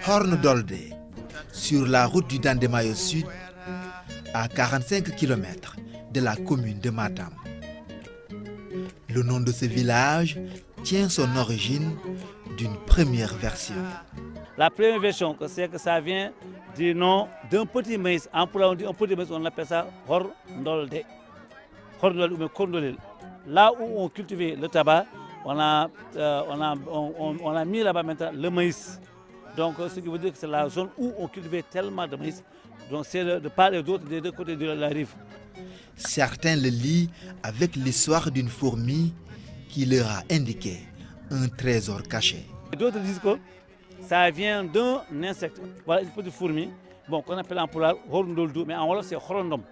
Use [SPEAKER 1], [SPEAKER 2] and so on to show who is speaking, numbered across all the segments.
[SPEAKER 1] Horn d'Olde, sur la route du Dandemayo Sud, à 45 km de la commune de Matam. Le nom de ce village tient son origine d'une première version.
[SPEAKER 2] La première version, c'est que ça vient du nom d'un petit maïs. En Pulaar, on dit un petit maïs, on appelle ça Horn d'Olde. Horn d'Olde ou bien Kondolel. Là où on cultivait le tabac, on a mis là-bas maintenant le maïs. Donc, ce qui veut dire que c'est la zone où on cultivait tellement de maïs. Donc, c'est de part et d'autre des deux côtés de la rive.
[SPEAKER 1] Certains le lient avec l'histoire d'une fourmi qui leur a indiqué un trésor caché.
[SPEAKER 2] D'autres disent que ça vient d'un insecte, voilà, une petite fourmi, bon, qu'on appelle en Pulaar Horndoldu, mais en Wolof c'est Horondom.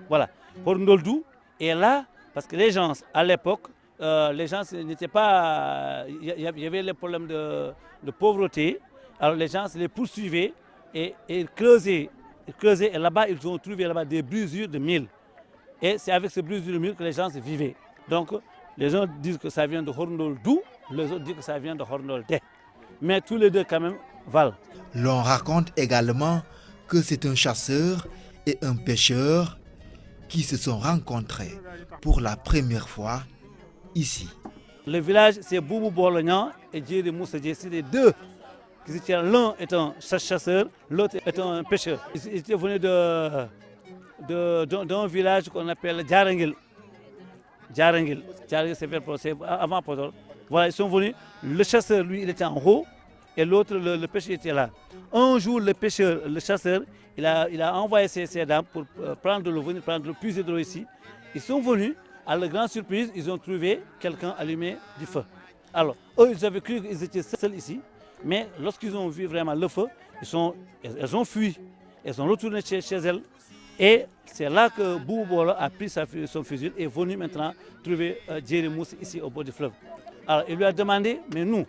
[SPEAKER 2] Voilà, Horndoldu est là parce que les gens, à l'époque, les gens n'étaient pas. Il y avait les problèmes de pauvreté, alors les gens les poursuivaient et ils creusaient. Et là-bas, ils ont trouvé là-bas des brisures de mil. Et c'est avec ces brisures de mil que les gens vivaient. Donc, les gens disent que ça vient de Horndoldu, les autres disent que ça vient de Horndolde. Mais tous les deux quand même valent.
[SPEAKER 1] L'on raconte également que c'est un chasseur et un pêcheur qui se sont rencontrés pour la première fois ici.
[SPEAKER 2] Le village, c'est Boubou Bolognan et Djeri Moussa Djeri, c'est les deux. L'un est un chasseur, l'autre est un pêcheur. Ils étaient venus d'un village qu'on appelle Djarangil. Djarangil, c'est avant Podor. Voilà, ils sont venus. Le chasseur, lui, il était en haut et l'autre, le pêcheur, était là. Un jour, le chasseur, il a envoyé ses dames pour prendre de l'eau, venir prendre de l'eau, puiser de l'eau ici. Ils sont venus, à leur grande surprise, ils ont trouvé quelqu'un allumé du feu. Alors, eux, ils avaient cru qu'ils étaient seuls ici, mais lorsqu'ils ont vu vraiment le feu, elles ont fui, elles sont retournées chez elles. Et c'est là que Boubou a pris son fusil et est venu maintenant trouver Djeri Moussa ici au bord du fleuve. Alors il lui a demandé, mais nous,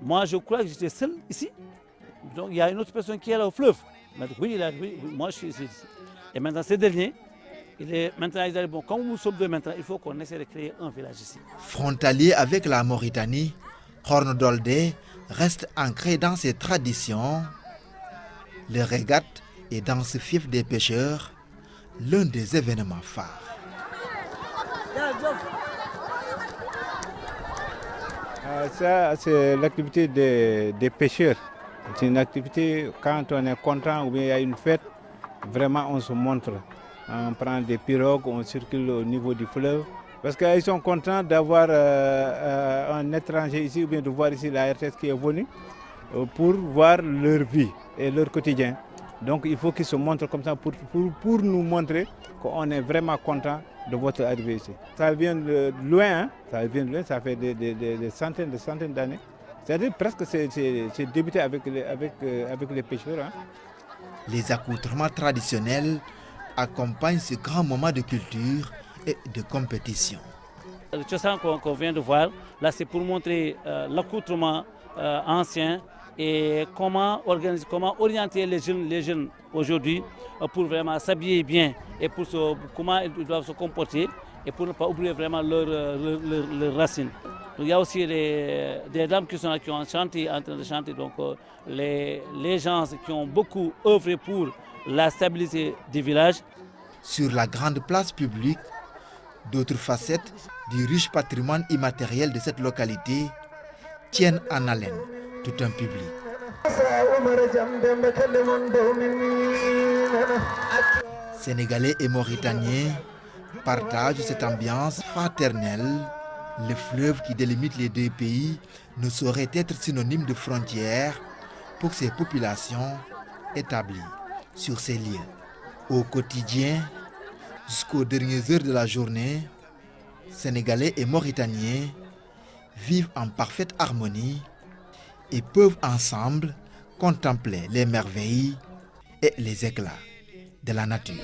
[SPEAKER 2] moi je crois que j'étais seul ici. Donc il y a une autre personne qui est là au fleuve. Il m'a dit, oui, moi je suis ici. Et maintenant ces derniers, maintenant ils ont dit, bon, comme nous sommes deux maintenant, il faut qu'on essaie de créer un village ici.
[SPEAKER 1] Frontalier avec la Mauritanie, Horn d'Olde reste ancré dans ses traditions. Les régates et dans ce fief des pêcheurs, l'un des événements phares.
[SPEAKER 3] Ça, c'est l'activité des pêcheurs. C'est une activité, quand on est content ou bien il y a une fête, vraiment on se montre. On prend des pirogues, on circule au niveau du fleuve. Parce qu'ils sont contents d'avoir un étranger ici ou bien de voir ici la RTS qui est venue pour voir leur vie et leur quotidien. Donc il faut qu'ils se montrent comme ça pour nous montrer qu'on est vraiment content de votre arrivée ici. Ça vient de loin, hein? Ça vient de loin, ça fait des centaines d'années. C'est-à-dire presque c'est débuté avec les pêcheurs. Hein?
[SPEAKER 1] Les accoutrements traditionnels accompagnent ce grand moment de culture et de compétition.
[SPEAKER 2] Le tchossan qu'on vient de voir, là c'est pour montrer l'accoutrement ancien et comment orienter les jeunes aujourd'hui pour vraiment s'habiller bien et pour comment ils doivent se comporter et pour ne pas oublier vraiment leurs racines. Donc, il y a aussi des dames qui sont là, qui ont chanté, en train de chanter. Donc les gens qui ont beaucoup œuvré pour la stabilité du village.
[SPEAKER 1] Sur la grande place publique, d'autres facettes du riche patrimoine immatériel de cette localité tiennent en haleine tout un public. Sénégalais et Mauritaniens partagent cette ambiance fraternelle. Le fleuve qui délimite les deux pays ne saurait être synonyme de frontière pour ces populations établies sur ces lieux. Au quotidien, jusqu'aux dernières heures de la journée, Sénégalais et Mauritaniens vivent en parfaite harmonie et peuvent ensemble contempler les merveilles et les éclats de la nature.